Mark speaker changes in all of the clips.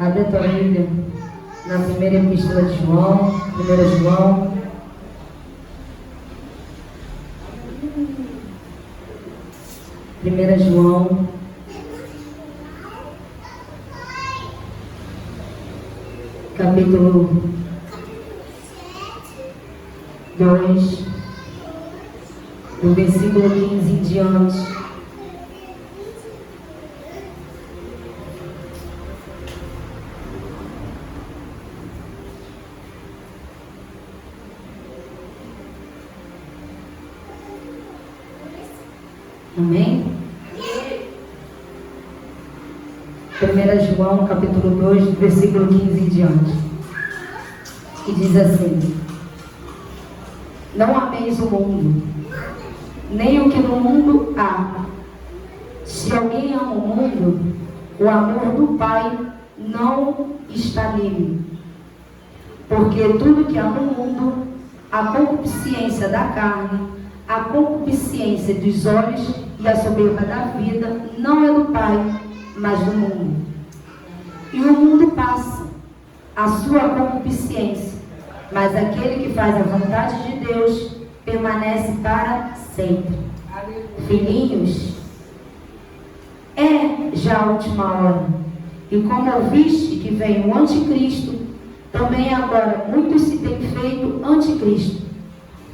Speaker 1: Abre a tua Bíblia na primeira epístola de João, 1 João. Primeira João, capítulo 2, do versículo 15 em diante. Amém? 1 João, capítulo 2, do versículo 15 em diante. E diz assim: Não ameis o mundo, nem o que no mundo há. Se alguém ama o mundo, o amor do Pai não está nele. Porque tudo que há no mundo, a concupiscência da carne, a concupiscência dos olhos e a soberba da vida, não é do Pai, mas do mundo. E o mundo passa, a sua concupiscência, mas aquele que faz a vontade de Deus permanece para sempre. Filhinhos, é já a última hora. E como ouviste que vem o anticristo, também agora muitos se têm feito anticristo,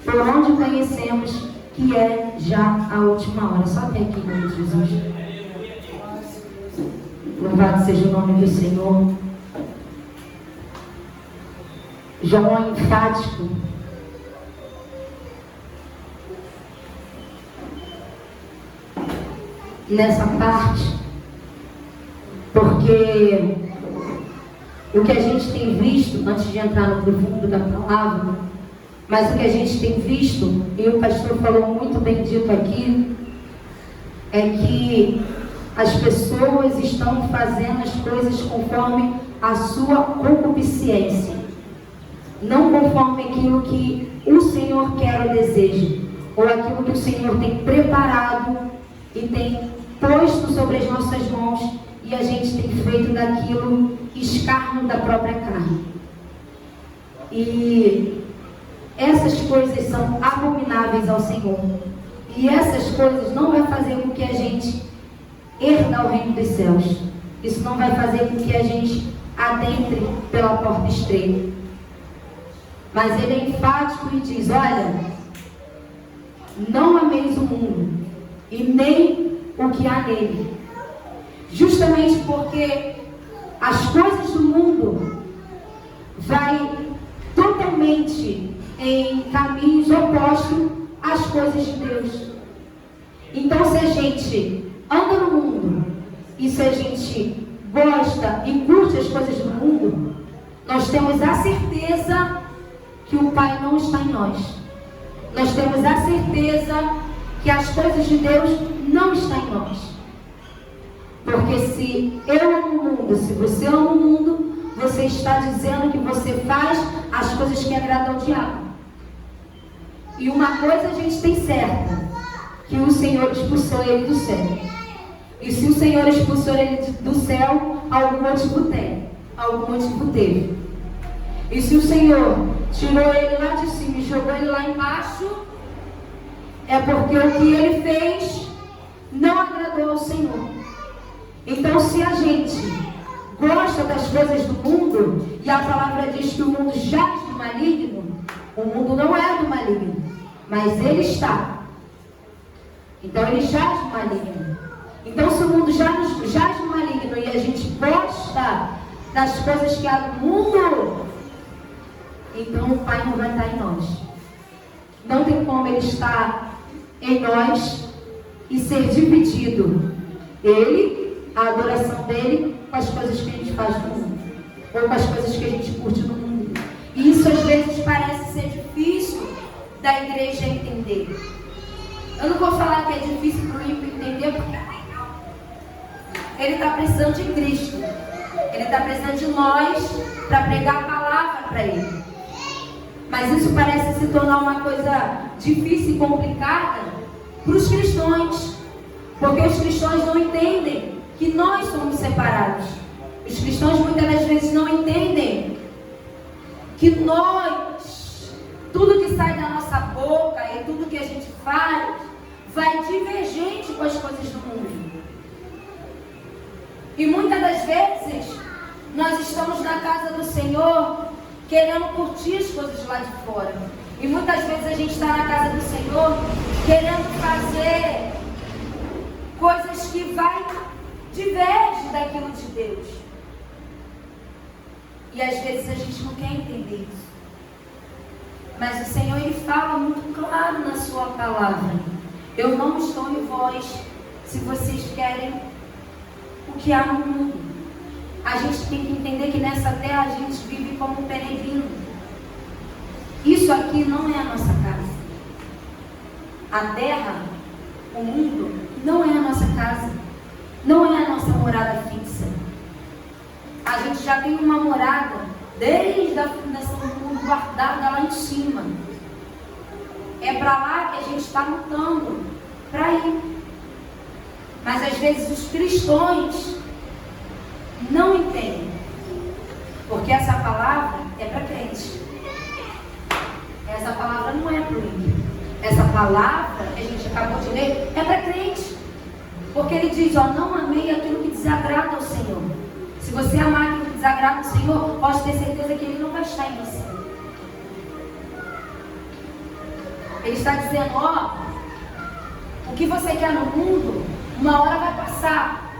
Speaker 1: por onde conhecemos que é já a última hora. Só até aqui, meu Jesus. Louvado seja o nome do Senhor. João é enfático nessa parte, porque o que a gente tem visto, antes de entrar no profundo da palavra, mas o que a gente tem visto, e o pastor falou muito bem dito aqui, é que as pessoas estão fazendo as coisas conforme a sua concupiscência, não conforme aquilo que o Senhor quer ou deseja, ou aquilo que o Senhor tem preparado e tem posto sobre as nossas mãos, e a gente tem feito daquilo escárnio da própria carne. E essas coisas são abomináveis ao Senhor. E essas coisas não vai fazer com que a gente herda o reino dos céus. Isso não vai fazer com que a gente adentre pela porta estreita. Mas ele é enfático e diz: olha, não ameis o mundo e nem o que há nele. Justamente porque as coisas do mundo vai totalmente em caminhos opostos às coisas de Deus. Então, se a gente anda no mundo e se a gente gosta e curte as coisas do mundo, nós temos a certeza que o Pai não está em nós. Nós temos a certeza que as coisas de Deus não estão em nós. Porque se eu amo o mundo, se você ama o mundo, você está dizendo que você faz as coisas que agradam ao diabo. E uma coisa a gente tem certa, que o Senhor expulsou ele do céu. E se o Senhor expulsou ele do céu, algum motivo tem, algum motivo teve. E se o Senhor tirou ele lá de cima e jogou ele lá embaixo, é porque o que ele fez não agradou ao Senhor. Então, se a gente gosta das coisas do mundo, e a palavra diz que o mundo jaz do maligno, o mundo não é do maligno, mas ele está. Então ele jaz do maligno. Então, se o mundo jaz do maligno e a gente gosta das coisas que há no mundo, então o Pai não vai estar em nós. Não tem como ele estar em nós e ser dividido. Ele, a adoração dele, com as coisas que a gente faz no mundo, ou com as coisas que a gente curte no mundo. E isso às vezes parece ser difícil da igreja entender. Eu não vou falar que é difícil para o ímpio entender, porque ele está precisando de Cristo. Ele está precisando de nós para pregar a palavra para ele. Mas isso parece se tornar uma coisa difícil e complicada para os cristãos, porque os cristãos não entendem que nós somos separados. Os cristãos muitas das com as coisas do mundo. E muitas das vezes, nós estamos na casa do Senhor querendo curtir as coisas lá de fora. E muitas vezes a gente está na casa do Senhor querendo fazer coisas que vai diverge daquilo de Deus. E às vezes a gente não quer entender isso. Mas o Senhor, Ele fala muito claro na sua palavra. Eu não estou em vós se vocês querem o que há no mundo. A gente tem que entender que nessa terra a gente vive como peregrino. Isso aqui não é a nossa casa. A terra, o mundo, não é a nossa casa. Não é a nossa morada fixa. A gente já tem uma morada desde a fundação do mundo guardada lá em cima. É para lá que a gente está lutando para ir. Mas às vezes os cristãos não entendem. Porque essa palavra é para crente. Essa palavra não é para o ímpio. Essa palavra que a gente acabou de ler é para crente. Porque ele diz, ó, não amei aquilo que desagrada ao Senhor. Se você amar aquilo que desagrada ao Senhor, pode ter certeza que Ele não vai estar em você. Ele está dizendo, ó, o que você quer no mundo, uma hora vai passar.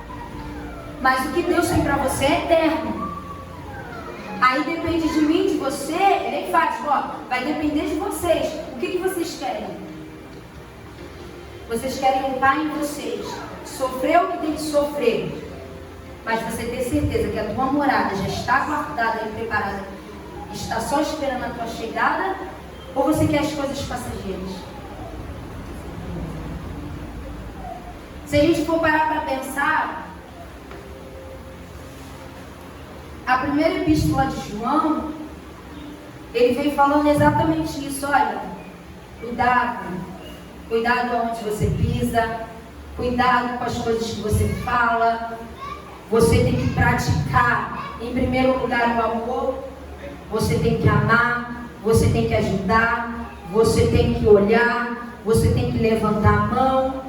Speaker 1: Mas o que Deus tem para você é eterno. Aí depende de mim, de você, Ele faz, ó, vai depender de vocês. O que vocês querem? Vocês querem um pai em vocês. Sofrer o que tem que sofrer. Mas você ter certeza que a tua morada já está guardada e preparada, está só esperando a tua chegada, ou você quer as coisas passageiras? Se a gente for parar para pensar, a primeira epístola de João, ele vem falando exatamente isso. Olha, cuidado aonde você pisa, cuidado com as coisas que você fala. Você tem que praticar, em primeiro lugar, o amor. Você tem que amar, você tem que ajudar, você tem que olhar, você tem que levantar a mão,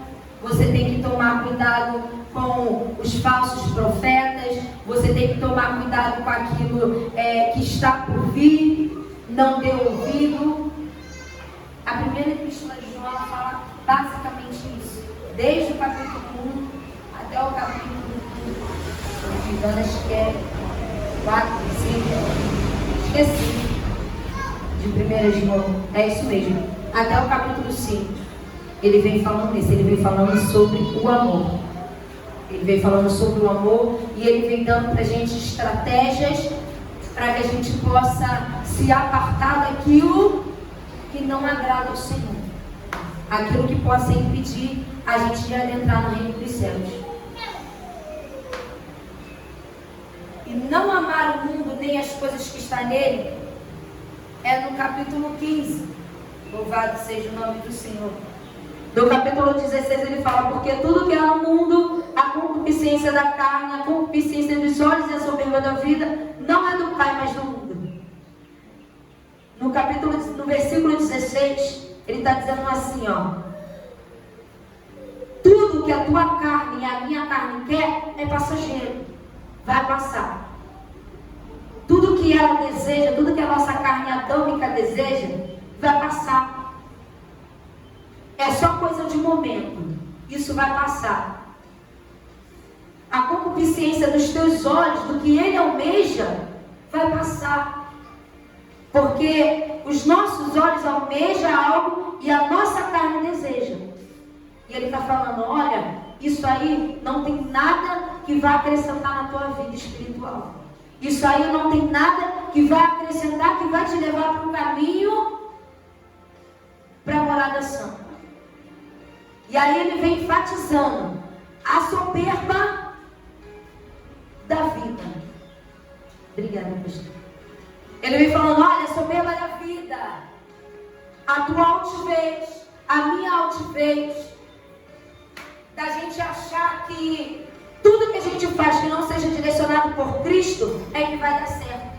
Speaker 1: você tem que tomar cuidado com os falsos profetas, você tem que tomar cuidado com aquilo que está por vir, não dê ouvido. A primeira epístola de João fala basicamente isso, desde o capítulo 1 até o capítulo acho que é 4, 5, esqueci, de 1 João, é isso mesmo, até o capítulo 5, ele vem falando isso, ele vem falando sobre o amor, ele vem falando sobre o amor, e ele vem dando para a gente estratégias, para que a gente possa se apartar daquilo que não agrada ao Senhor, aquilo que possa impedir a gente de adentrar no reino dos céus. E não amar o mundo nem as coisas que está nele, é no capítulo 15. Louvado seja o nome do Senhor. No capítulo 16 ele fala, porque tudo que há no mundo, a concupiscência da carne, a concupiscência dos olhos e a soberba da vida, não é do Pai, mas do mundo. No versículo 16, ele está dizendo assim, ó. Tudo que a tua carne e a minha carne quer é passageiro. Vai passar. Tudo que ela deseja, tudo que a nossa carne adâmica deseja, vai passar. É só coisa de momento. Isso vai passar. A concupiscência dos teus olhos, do que ele almeja, vai passar. Porque os nossos olhos almejam algo e a nossa carne deseja. E ele está falando, olha, isso aí não tem nada que vai acrescentar na tua vida espiritual. Isso aí não tem nada que vai acrescentar, que vai te levar para um caminho para a morada santa. E aí ele vem enfatizando a soberba da vida. Obrigada, pastor. Ele vem falando, olha, a soberba da vida, a tua altivez, a minha altivez, da gente achar que tudo que a gente faz que não seja direcionado por Cristo é que vai dar certo.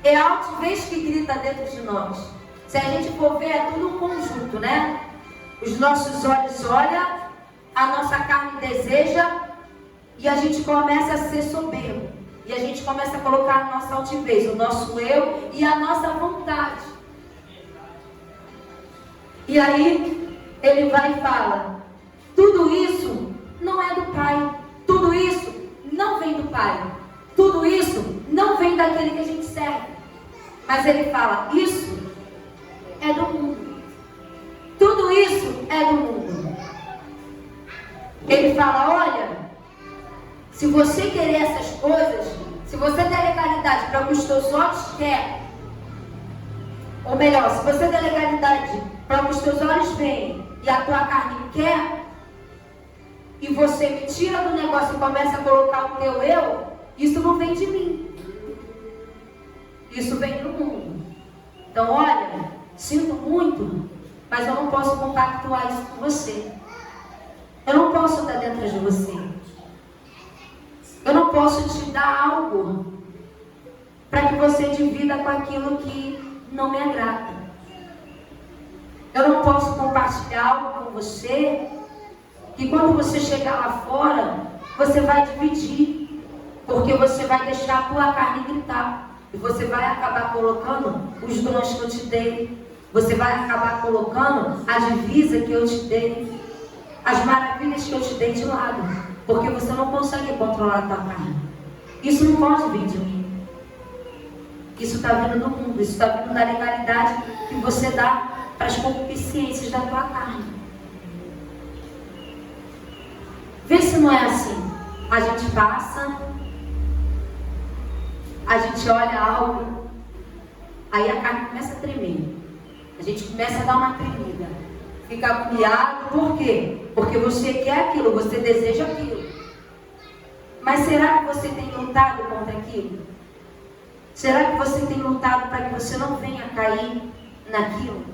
Speaker 1: É a altivez que grita dentro de nós. Se a gente for ver, é tudo um conjunto, né? Os nossos olhos olham, a nossa carne deseja, e a gente começa a ser soberbo. E a gente começa a colocar a nossa altivez, o nosso eu e a nossa vontade. E aí, ele vai e fala, tudo isso não é do Pai. Tudo isso não vem do Pai. Tudo isso não vem daquele que a gente serve. Mas ele fala, isso é do mundo. Tudo isso é do mundo. Ele fala, olha, se você querer essas coisas, se você der legalidade para o que os teus olhos querem, ou melhor, se você der legalidade para o que os teus olhos veem e a tua carne quer, e você me tira do negócio e começa a colocar o teu eu, isso não vem de mim. Isso vem do mundo. Então, olha, sinto muito, mas eu não posso compactuar isso com você. Eu não posso estar dentro de você. Eu não posso te dar algo para que você divida com aquilo que não me agrada. Eu não posso compartilhar algo com você que quando você chegar lá fora, você vai dividir. Porque você vai deixar a tua carne gritar. E você vai acabar colocando os dons que eu te dei. Você vai acabar colocando a divisa que eu te dei. As maravilhas que eu te dei de lado. Porque você não consegue controlar a tua carne. Isso não pode vir de mim. Isso está vindo do mundo. Isso está vindo da legalidade que você dá para as concupiscências da tua carne. Vê se não é assim. A gente passa, a gente olha algo, aí a carne começa a tremer. A gente começa a dar uma tremida. Fica agoniado, por quê? Porque você quer aquilo, você deseja aquilo. Mas será que você tem lutado contra aquilo? Será que você tem lutado para que você não venha cair naquilo?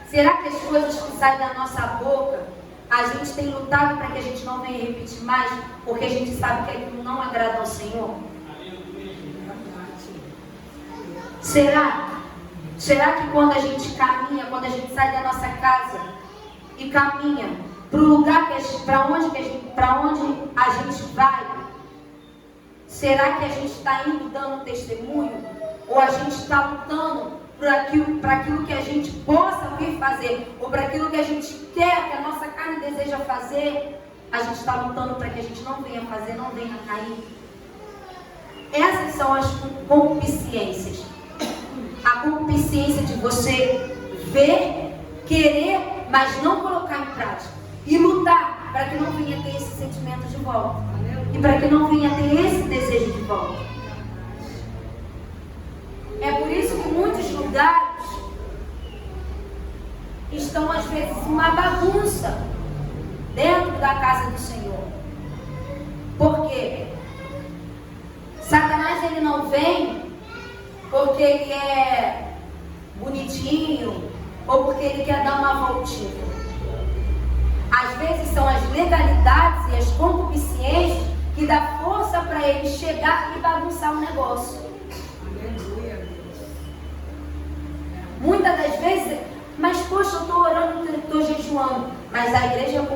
Speaker 1: Será que as coisas que saem da nossa boca, a gente tem lutado para que a gente não venha repetir mais, porque a gente sabe que aquilo não agrada ao Senhor? Será? Será que quando a gente caminha, quando a gente sai da nossa casa e caminha para o lugar para onde a gente vai, será que a gente está indo dando testemunho? Ou a gente está lutando para aquilo que a gente possa vir fazer, ou para aquilo que a gente quer, que a nossa carne deseja fazer, a gente está lutando para que a gente não venha fazer, não venha cair? Essas são as concupiscências. A concupiscência de você ver, querer, mas não colocar em prática. E lutar para que não venha ter esse sentimento de volta. E para que não venha ter esse desejo de volta. É por isso que muitos lugares estão às vezes uma bagunça dentro da casa do Senhor. Por quê? Satanás, ele não vem porque ele é bonitinho ou porque ele quer dar uma voltinha. Às vezes são as legalidades e as concupiscências que dá força para ele chegar e bagunçar o negócio. Muitas das vezes, mas poxa, eu estou orando, estou jejuando, mas a igreja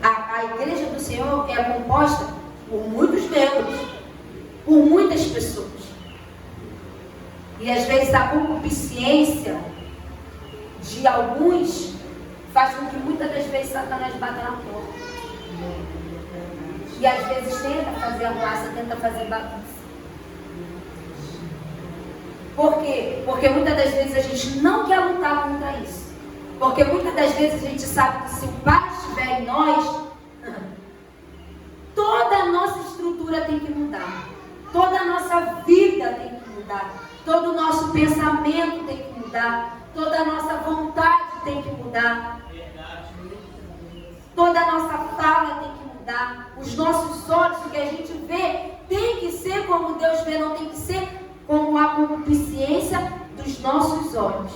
Speaker 1: a igreja do Senhor é composta por muitos membros, por muitas pessoas. E às vezes a concupiscência de alguns faz com que muitas das vezes Satanás bata na porta. E às vezes tenta fazer arruaça, tenta fazer bagunça. Por quê? Porque muitas das vezes a gente não quer lutar contra isso. Porque muitas das vezes a gente sabe que se o Pai estiver em nós, toda a nossa estrutura tem que mudar. Toda a nossa vida tem que mudar. Todo o nosso pensamento tem que mudar. Toda a nossa vontade tem que mudar. Toda a nossa fala tem que mudar. Os nossos olhos, o que a gente vê, tem que ser como Deus vê, não tem que ser como a concupiscência dos nossos olhos.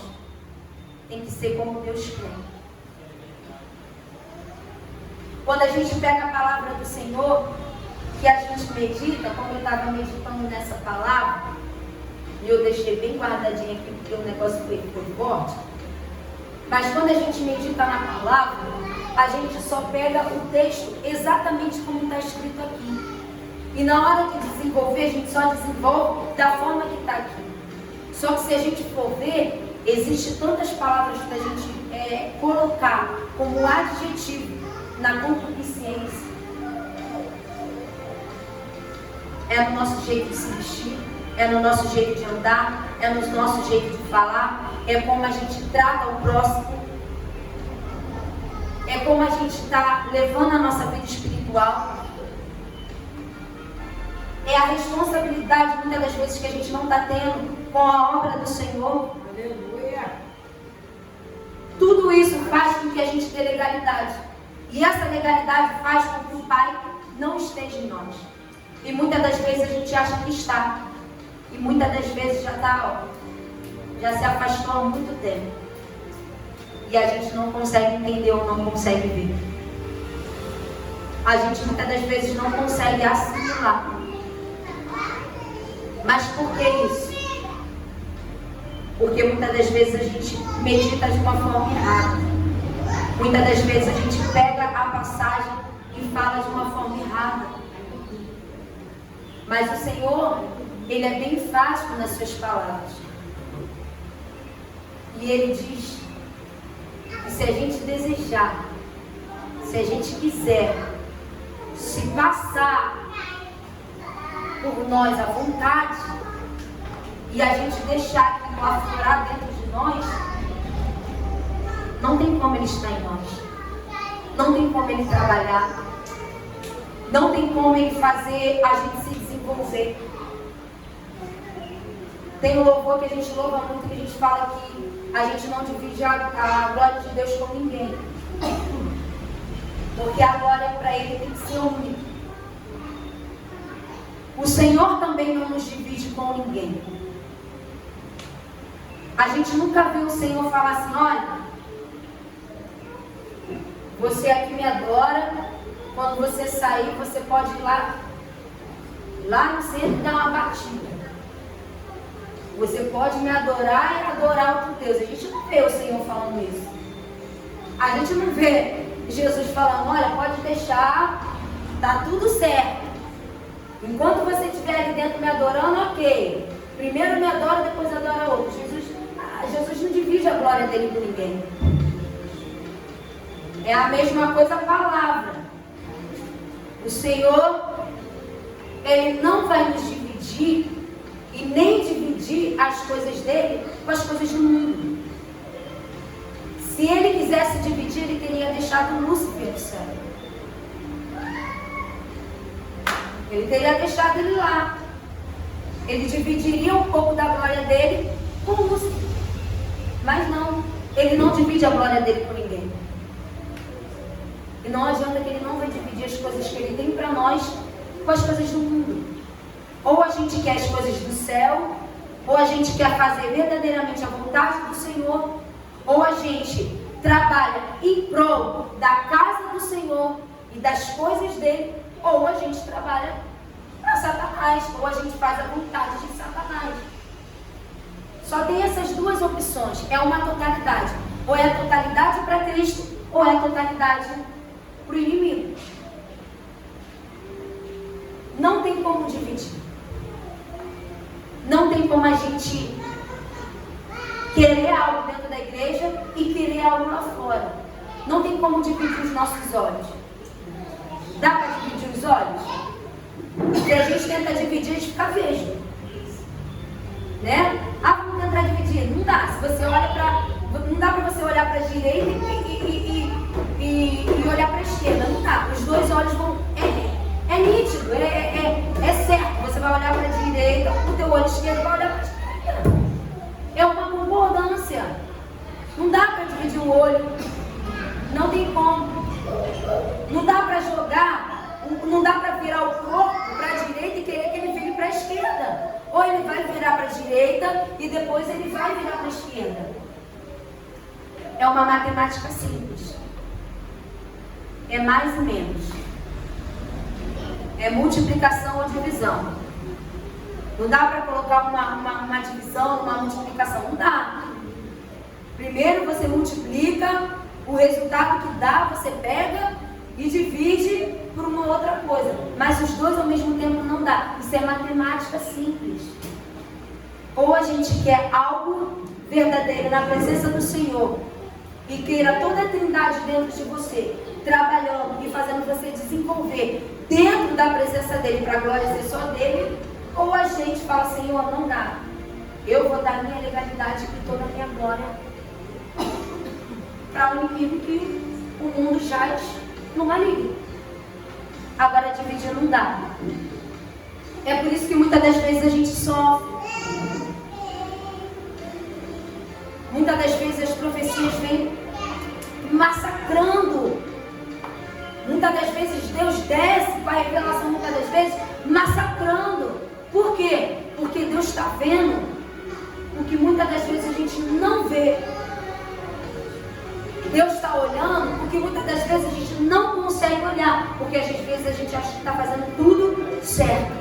Speaker 1: Tem que ser como Deus quer. Quando a gente pega a palavra do Senhor, que a gente medita, como eu estava meditando nessa palavra, e eu deixei bem guardadinha aqui porque o negócio foi forte. Mas quando a gente medita na palavra, a gente só pega o texto exatamente como está escrito aqui. E na hora de desenvolver, a gente só desenvolve da forma que está aqui. Só que se a gente for ver, existem tantas palavras para a gente colocar como adjetivo na concupiscência. É no nosso jeito de se vestir, é no nosso jeito de andar, é no nosso jeito de falar, é como a gente trata o próximo, é como a gente está levando a nossa vida espiritual. É a responsabilidade, muitas das vezes, que a gente não está tendo com a obra do Senhor. Aleluia. Tudo isso faz com que a gente dê legalidade. E essa legalidade faz com que o Pai não esteja em nós. E muitas das vezes a gente acha que está. E muitas das vezes já está, já se afastou há muito tempo. E a gente não consegue entender ou não consegue ver. A gente muitas das vezes não consegue assimilar. Mas por que isso? Porque muitas das vezes a gente medita de uma forma errada. Muitas das vezes a gente pega a passagem e fala de uma forma errada. Mas o Senhor, Ele é bem fácil nas suas palavras. E Ele diz que se a gente desejar, se a gente quiser, se passar por nós à vontade, e a gente deixar aquilo aflorar dentro de nós, não tem como Ele estar em nós. Não tem como Ele trabalhar. Não tem como Ele fazer a gente se desenvolver. Tem um louvor que a gente louva muito, que a gente fala que a gente não divide a glória de Deus com ninguém. Porque a glória para Ele tem que ser única. O Senhor também não nos divide com ninguém. A gente nunca viu o Senhor falar assim: olha, você aqui me adora, quando você sair, você pode ir lá no centro e dar uma batida. Você pode me adorar e adorar outro Deus. A gente não vê o Senhor falando isso. A gente não vê Jesus falando: olha, pode deixar, tá tudo certo. Enquanto você estiver ali dentro me adorando, ok. Primeiro me adora, depois adora outro. Jesus não divide a glória dele com ninguém. É a mesma coisa a palavra. O Senhor, Ele não vai nos dividir e nem dividir as coisas dele com as coisas do mundo. Se Ele quisesse dividir, Ele teria deixado Lúcifer no céu. Ele teria deixado ele lá. Ele dividiria um pouco da glória dele com Lúcifer. Mas não, Ele não divide a glória dele com ninguém. E não adianta que Ele não vai dividir as coisas que Ele tem para nós com as coisas do mundo. Ou a gente quer as coisas do céu, ou a gente quer fazer verdadeiramente a vontade do Senhor, ou a gente trabalha em prol da casa do Senhor e das coisas dele, ou a gente trabalha para Satanás, ou a gente faz a vontade de Satanás. Só tem essas duas opções. É uma totalidade. Ou é a totalidade para Cristo, ou é a totalidade para o inimigo. Não tem como dividir. Não tem como a gente querer algo dentro da igreja e querer algo lá fora. Não tem como dividir os nossos olhos. Dá para dividir os olhos? Se a gente tenta dividir, a gente fica vesgo. Né? Ah, vamos tentar dividir. Não dá. Se você olha para... Não dá para você olhar para a direita e olhar para a esquerda. Não dá. Os dois olhos vão... É nítido. É certo. Você vai olhar para a direita, o teu olho esquerdo vai olhar para a esquerda. É uma concordância. Não dá para dividir o olho. Não tem como. Não dá para jogar, não dá para virar o corpo para a direita e querer que ele vire para a esquerda. Ou ele vai virar para a direita e depois ele vai virar para a esquerda. É uma matemática simples. É mais e menos. É multiplicação ou divisão. Não dá para colocar uma divisão, uma multiplicação. Não dá. Primeiro você multiplica, o resultado que dá, você pega e divide por uma outra coisa. Mas os dois ao mesmo tempo não dá. Isso é matemática simples. Ou a gente quer algo verdadeiro na presença do Senhor e queira toda a trindade dentro de você, trabalhando e fazendo você desenvolver dentro da presença dele, para a glória ser só dele. Ou a gente fala, Senhor, não dá. Eu vou dar minha legalidade e toda a minha glória para um inimigo que o mundo jaz numa liga. Agora dividir não dá. É por isso que muitas das vezes a gente sofre. Muitas das vezes as profecias vêm massacrando. Muitas das vezes Deus desce com a revelação, muitas das vezes massacrando. Por quê? Porque Deus está vendo o que muitas das vezes a gente não vê. Deus está olhando o que muitas das vezes a gente não consegue olhar. Porque às vezes a gente acha que está fazendo tudo certo.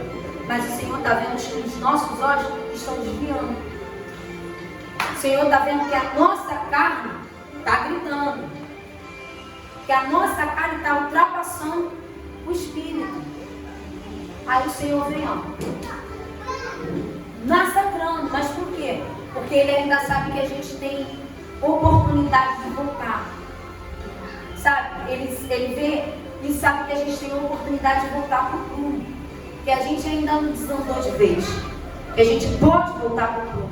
Speaker 1: Mas o Senhor está vendo que os nossos olhos estão desviando. O Senhor está vendo que a nossa carne está gritando. Que a nossa carne está ultrapassando o Espírito. Aí o Senhor vem, ó, massacrando. Mas por quê? Porque Ele ainda sabe que a gente tem oportunidade de voltar. Sabe? Ele vê e sabe que a gente tem oportunidade de voltar para o prumo. Que a gente ainda não desandou de vez. Que a gente pode voltar para o prumo.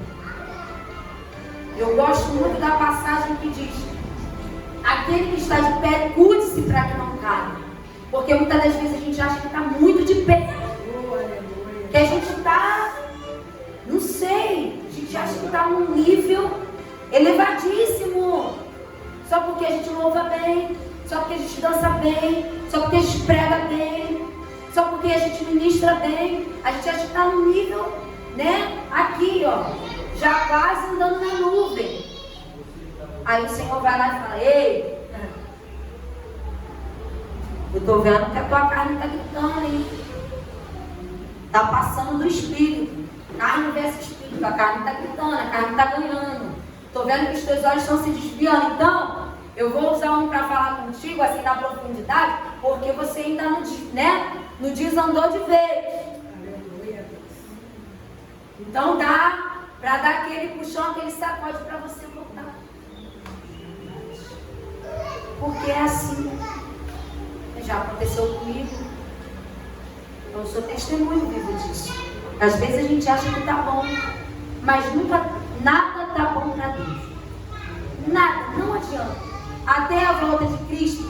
Speaker 1: Eu gosto muito da passagem que diz: aquele que está de pé, cuide-se para que não caia. Porque muitas das vezes a gente acha que está muito de pé. Que a gente está, não sei, a gente acha que está num nível elevadíssimo. Só porque a gente louva bem, só porque a gente dança bem, só porque a gente prega bem, só porque a gente ministra bem. A gente acha que está num nível, né? Aqui, ó, já quase andando na nuvem. Aí o Senhor vai lá e fala: ei, eu estou vendo que a tua carne está gritando, hein? Está passando do Espírito. Carne versus Espírito. A carne está gritando, a carne está ganhando. Estou vendo que os teus olhos estão se desviando. Então, eu vou usar um para falar contigo, assim, na profundidade, porque você ainda não, né, não desandou de vez. Então dá para dar aquele puxão, aquele sacode para você voltar. Porque é assim. Já aconteceu comigo. Eu sou testemunho vivo disso. Às vezes a gente acha que está bom, mas nunca, nada está bom para Deus. Nada, não adianta. Até a volta de Cristo,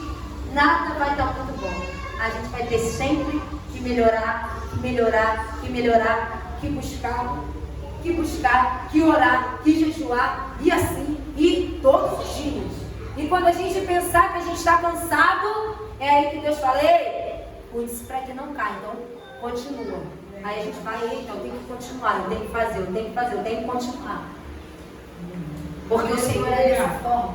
Speaker 1: nada vai estar muito bom. A gente vai ter sempre que melhorar, que melhorar, que melhorar, que buscar, que orar, que jejuar, e assim, e todos os dias. E quando a gente pensar que a gente está cansado, é aí que Deus fala: ei, cuide-se para que não caia. Então, continua. Aí a gente vai: então, eu tenho que continuar, eu tenho que fazer, eu tenho que fazer, eu tenho que continuar. Porque o Senhor é dessa forma.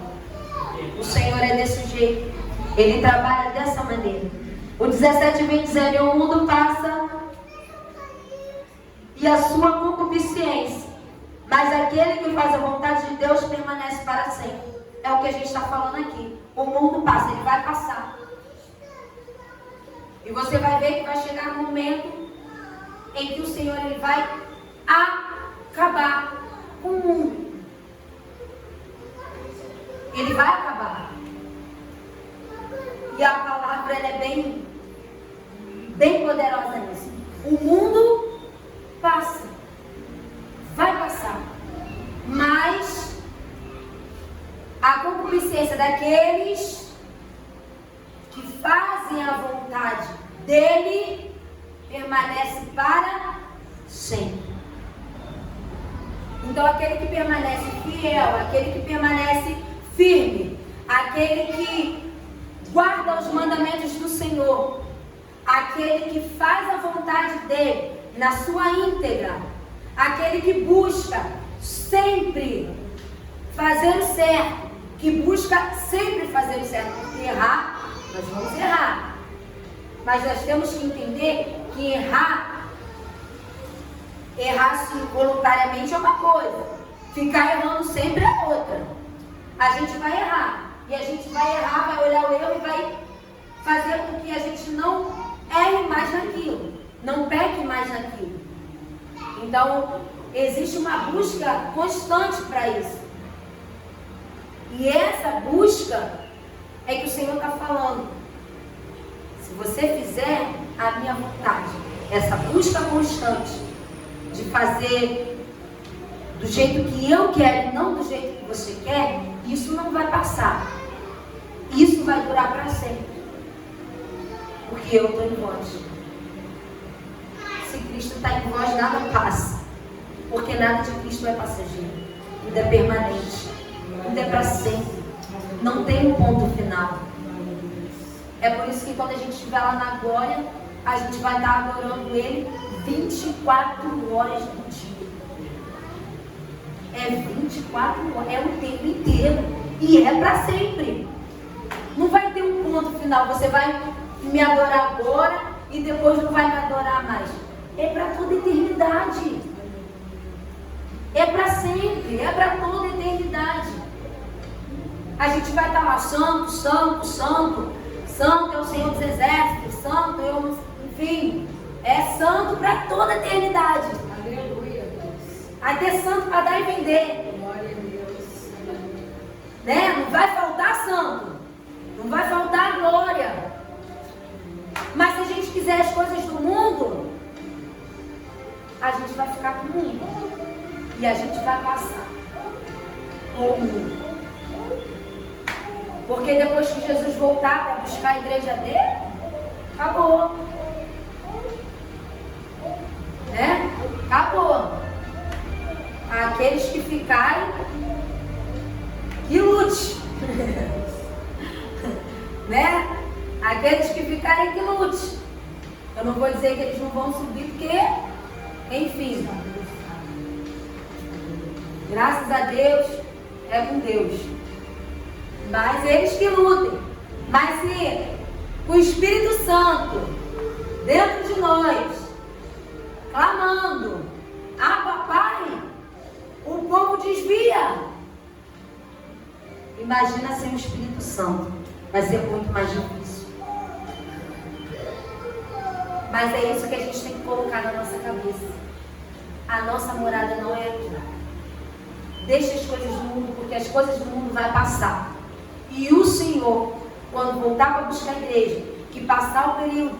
Speaker 1: O Senhor é desse jeito. Ele trabalha dessa maneira. O 17 vem dizendo: o mundo passa e a sua concupiscência, mas aquele que faz a vontade de Deus permanece para sempre. É o que a gente está falando aqui. O mundo passa, ele vai passar. E você vai ver que vai chegar um momento em que o Senhor ele vai acabar com o mundo. Ele vai acabar. E a palavra ela é bem poderosa nisso. O mundo passa. Vai passar. Mas a concupiscência daqueles que fazem a vontade dele permanece para sempre. Então aquele que permanece fiel, aquele que permanece firme, aquele que guarda os mandamentos do Senhor, aquele que faz a vontade dele na sua íntegra, aquele que busca sempre fazer o certo, que busca sempre fazer o certo, porque errar, nós vamos errar. Mas nós temos que entender que errar sim, voluntariamente é uma coisa, ficar errando sempre é outra. a gente vai errar. E a gente vai errar, vai olhar o erro e vai fazer com que a gente não erre mais naquilo, não peque mais naquilo. Então, existe uma busca constante para isso. E essa busca é que o Senhor está falando. Se você fizer a minha vontade, essa busca constante de fazer do jeito que eu quero e não do jeito que você quer, isso não vai passar. Isso vai durar para sempre. Porque eu estou em vós. Se Cristo está em vós, nada passa. Porque nada de Cristo é passageiro. Tudo é permanente. Tudo é para sempre. Não tem um ponto final. É por isso que quando a gente estiver lá na glória, a gente vai estar adorando Ele 24 horas do dia. É 24 horas, é o tempo inteiro. E é para sempre. Não vai ter um ponto final. Você vai me adorar agora e depois não vai me adorar mais. É para toda eternidade. É para sempre. É para toda eternidade. A gente vai estar lá, santo, santo, santo. Santo é o Senhor dos Exércitos. Santo é o... Enfim, é santo para toda a eternidade.
Speaker 2: Aleluia, Deus.
Speaker 1: Vai ter santo para dar e vender.
Speaker 2: Glória a Deus.
Speaker 1: Né? Não vai faltar santo. Não vai faltar glória. Mas se a gente quiser as coisas do mundo, a gente vai ficar com o mundo. E a gente vai passar com o mundo. Porque depois que Jesus voltar para buscar a igreja dele, acabou. Né? Acabou. Aqueles que ficarem, que lute. Né? Aqueles que ficarem, que lute. Eu não vou dizer que eles não vão subir, porque, enfim, graças a Deus, é com Deus. Mas eles que lutem. Mas se o Espírito Santo dentro de nós, clamando, Abba, Pai, o povo desvia. Imagina sem o Espírito Santo. Vai ser muito mais difícil. Mas é isso que a gente tem que colocar na nossa cabeça. A nossa morada não é aqui. Deixa as coisas do mundo, porque as coisas do mundo vão passar. E o Senhor, quando voltar para buscar a igreja, que passar o período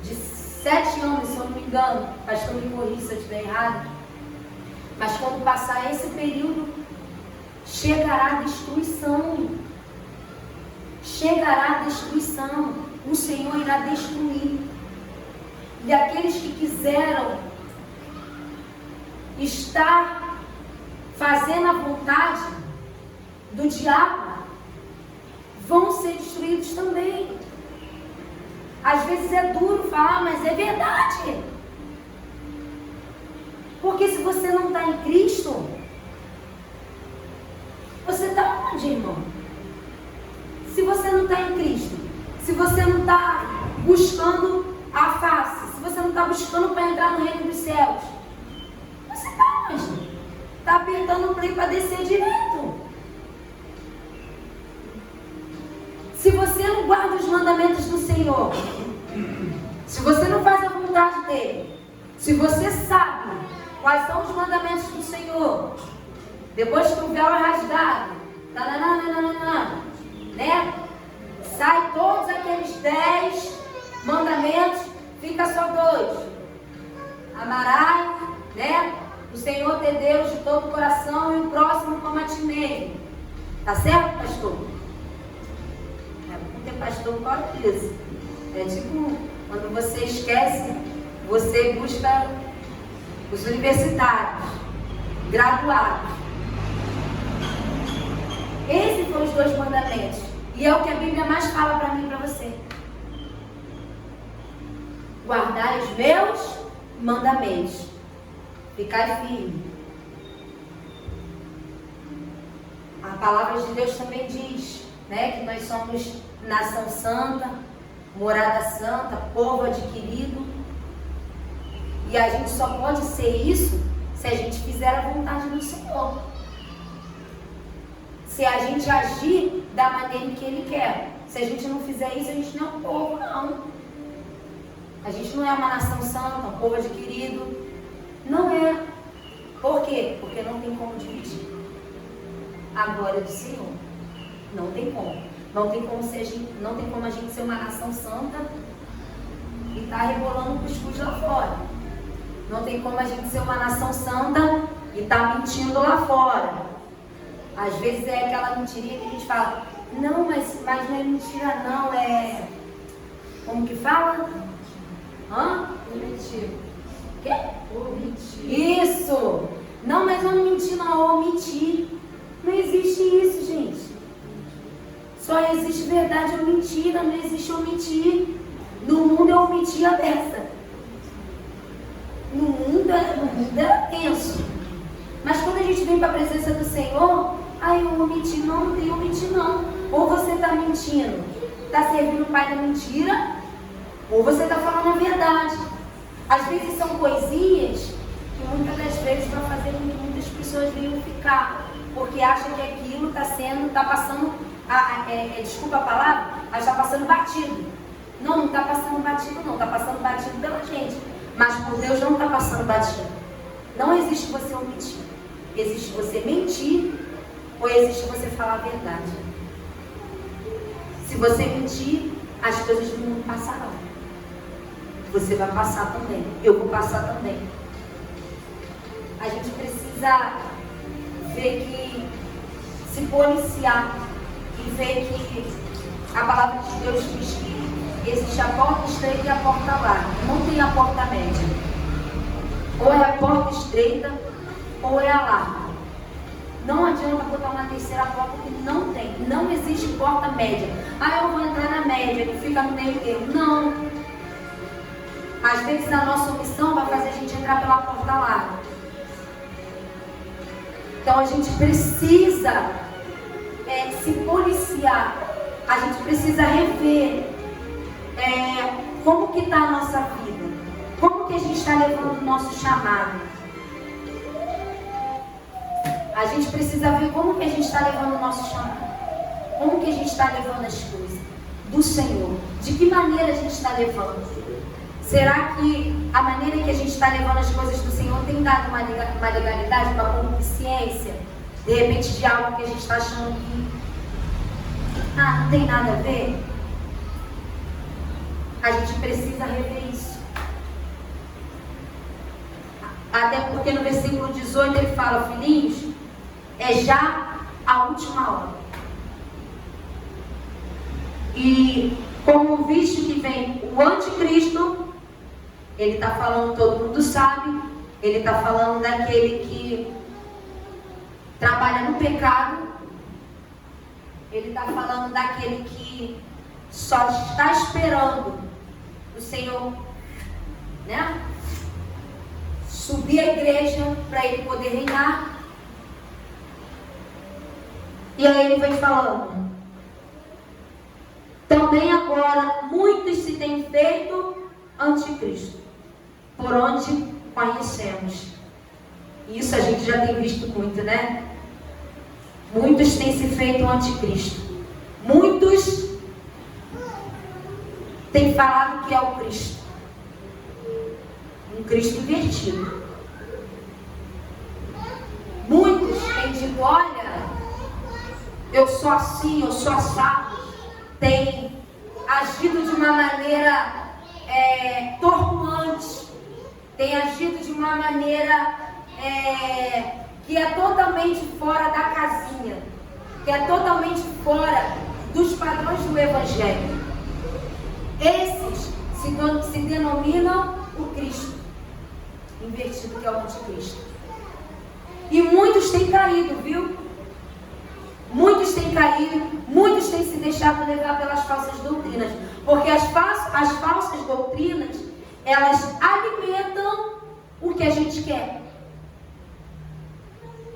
Speaker 1: de 7 anos, se eu não me engano, pastor me corrija se eu estiver errado, mas quando passar esse período, chegará a destruição. Chegará a destruição. O Senhor irá destruir. E aqueles que quiseram estar fazendo a vontade do diabo vão ser destruídos também. Às vezes é duro falar, mas é verdade. Porque se você não está em Cristo, você está onde, irmão? Se você não está em Cristo, se você não está buscando a face, se você não está buscando para entrar no reino dos céus, você está onde? Está apertando o play para descer direto. Se você não guarda os mandamentos do Senhor, se você não faz a vontade dele, se você sabe quais são os mandamentos do Senhor, depois que o véu é rasgado, né? Sai todos aqueles 10 mandamentos, fica só 2. Amarás, né? O Senhor teu Deus de todo o coração e o próximo como a ti mesmo. Tá certo, pastor? Porque pastor corre isso. É tipo, quando você esquece, você busca os universitários, graduados. Esses foram os 2 mandamentos. E é o que a Bíblia mais fala para mim e para você. Guardai os meus mandamentos. Ficai firme. A palavra de Deus também diz, né, que nós somos nação santa, morada santa, povo adquirido. E a gente só pode ser isso se a gente fizer a vontade do Senhor. se a gente agir da maneira que Ele quer. Se a gente não fizer isso, a gente não é um povo, não. A gente não é uma nação santa, um povo adquirido. Não é. Por quê? Porque não tem como dividir a glória do Senhor. Não tem como. Não tem como a gente ser uma nação santa e estar rebolando cuscuz lá fora. Não tem como a gente ser uma nação santa e estar mentindo lá fora. Às vezes é aquela mentirinha que a gente fala, não, mas não é mentira não, é... Como que fala? Hã?
Speaker 2: Omitir.
Speaker 1: Quê?
Speaker 2: Omitir.
Speaker 1: Isso! Não, mas eu não menti não, eu omiti. Não existe isso, gente. Só existe verdade ou mentira, não existe omitir. No mundo eu omiti a beça. No mundo é tenso. Mas quando a gente vem para a presença do Senhor, eu omiti, não tem omitir não. Ou você está mentindo, está servindo o pai da mentira, ou você está falando a verdade. Às vezes são coisinhas que muitas das vezes vão fazer com que muitas pessoas venham ficar, porque acham que aquilo está passando, desculpa a palavra, mas está passando batido. Não está passando batido não, está passando batido pela gente. Mas por Deus não está passando batido. Não existe você omitir. Existe você mentir ou existe você falar a verdade. Se você mentir, as coisas não passarão. Você vai passar também. Eu vou passar também. A gente precisa ver que se policiar e ver que a palavra de Deus diz que existe a porta estreita e a porta larga. Não tem a porta média. Ou é a porta estreita ou é a larga. Não adianta botar uma terceira porta que não tem. Não existe porta média. Eu vou entrar na média, que fica no meio termo. Não. Às vezes a nossa omissão vai fazer a gente entrar pela porta larga. Então a gente precisa se policiar. A gente precisa rever como que está a nossa vida. Como que a gente está levando o nosso chamado. A gente precisa ver como que a gente está levando o nosso chamado. Como que a gente está levando as coisas do Senhor. De que maneira a gente está levando. Será que a maneira que a gente está levando as coisas do Senhor tem dado uma legalidade, uma consciência, de repente, de algo que a gente está achando que não tem nada a ver? A gente precisa rever isso. Até porque no versículo 18 ele fala, filhinhos, é já a última hora. E como visto que vem o anticristo, ele está falando, todo mundo sabe, ele está falando daquele que trabalha no pecado, ele está falando daquele que só está esperando o Senhor, né? Subir a igreja para ele poder reinar. E aí ele vem falando, também agora muitos se têm feito anticristo, por onde conhecemos. Isso a gente já tem visto muito, né? Muitos têm se feito anticristo. Muitos têm falado que é o Cristo. Um Cristo invertido. Muitos têm dito, olha, eu sou assim, eu sou assado. Tem agido de uma maneira tortuante. Tem agido de uma maneira que é totalmente fora da casinha. Que é totalmente fora dos padrões do Evangelho. Esses se denominam o Cristo invertido, que é o anticristo. E muitos têm caído, viu? Muitos têm caído, muitos têm se deixado levar pelas falsas doutrinas. Porque as falsas doutrinas, elas alimentam o que a gente quer.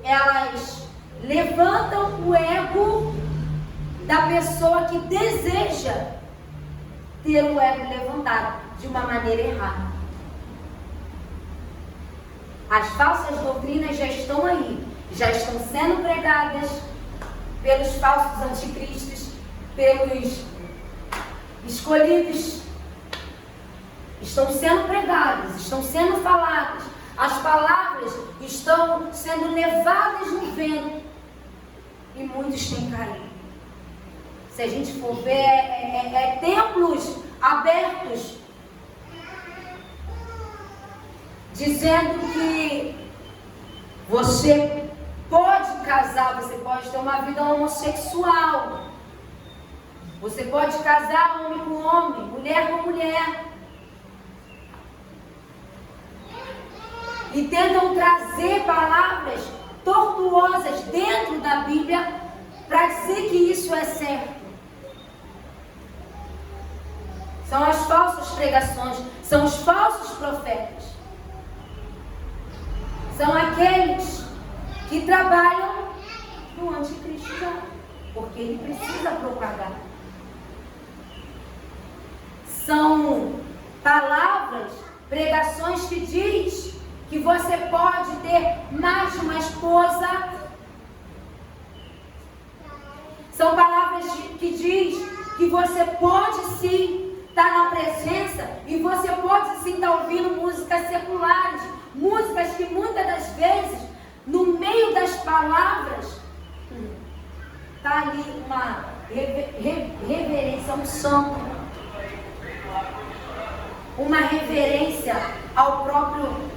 Speaker 1: Elas levantam o ego da pessoa que deseja ter o ego levantado de uma maneira errada. As falsas doutrinas já estão aí, já estão sendo pregadas, pelos falsos anticristos, pelos escolhidos. Estão sendo pregadas, estão sendo faladas. As palavras estão sendo levadas no vento. E muitos têm caído. Se a gente for ver, templos abertos, dizendo que você pode casar, você pode ter uma vida homossexual. Você pode casar homem com homem, mulher com mulher. E tentam trazer palavras tortuosas dentro da Bíblia para dizer que isso é certo. São as falsas pregações, são os falsos profetas. São aqueles que trabalham no anticristo já, porque ele precisa propagar. São palavras, pregações que diz que você pode ter mais de uma esposa. São palavras que diz que você pode sim estar na presença e você pode sim estar ouvindo músicas seculares, músicas que muitas das vezes, no meio das palavras, está ali uma reverência, um santo, uma reverência ao próprio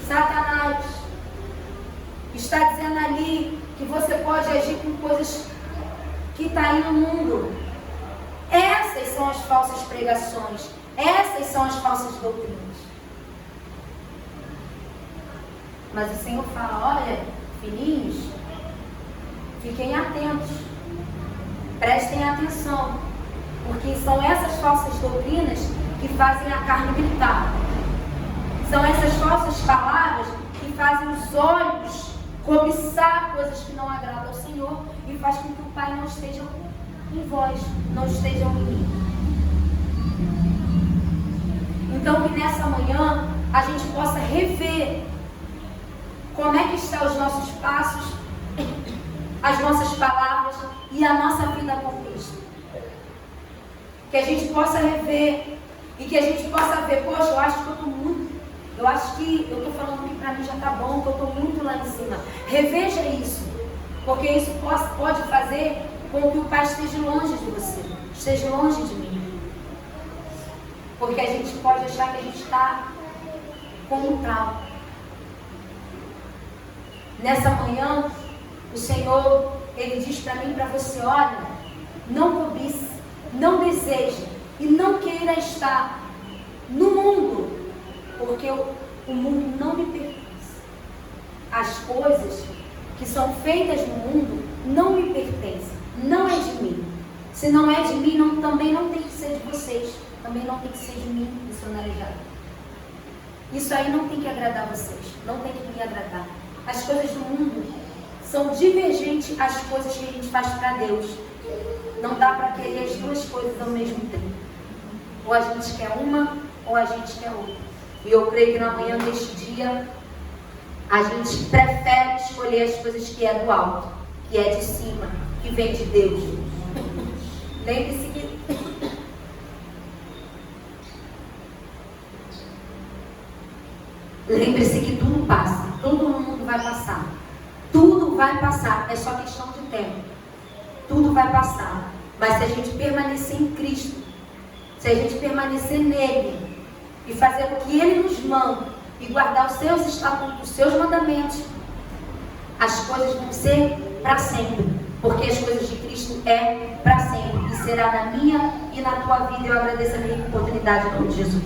Speaker 1: Satanás. Está dizendo ali que você pode agir com coisas que estão aí no mundo. Essas são as falsas pregações. Essas são as falsas doutrinas. Mas o Senhor fala, olha, filhinhos, fiquem atentos. Prestem atenção. Porque são essas falsas doutrinas que fazem a carne gritar. São essas falsas palavras que fazem os olhos cobiçar coisas que não agradam ao Senhor e faz com que o Pai não esteja em vós, não esteja em mim. Então que nessa manhã a gente possa rever como é que estão os nossos passos, as nossas palavras e a nossa vida com Cristo. Que a gente possa rever e que a gente possa ver, poxa, eu acho que eu estou muito, eu acho que eu estou falando que para mim já está bom, que eu estou muito lá em cima. Reveja isso, porque isso pode fazer com que o Pai esteja longe de você, esteja longe de mim. Porque a gente pode achar que a gente está como tal. Nessa manhã, o Senhor, Ele diz para mim e para você, olha, não cobice, não deseje e não queira estar no mundo, porque o mundo não me pertence. As coisas que são feitas no mundo não me pertencem, não é de mim. Se não é de mim, também não tem que ser de vocês, também não tem que ser de mim, missionarizado. Isso aí não tem que agradar vocês, não tem que me agradar. As coisas do mundo são divergentes às coisas que a gente faz para Deus. Não dá para querer as duas coisas ao mesmo tempo. Ou a gente quer uma, ou a gente quer outra. E eu creio que na manhã deste dia, a gente prefere escolher as coisas que é do alto, que é de cima, que vem de Deus. Lembre-se que tudo passa, todo mundo vai passar. Tudo vai passar, é só questão de tempo. Tudo vai passar. Mas se a gente permanecer em Cristo, se a gente permanecer nele e fazer o que ele nos manda e guardar os seus estatutos, os seus mandamentos, as coisas vão ser para sempre. Porque as coisas de Cristo é para sempre. E será na minha e na tua vida. Eu agradeço a minha oportunidade em nome de Jesus.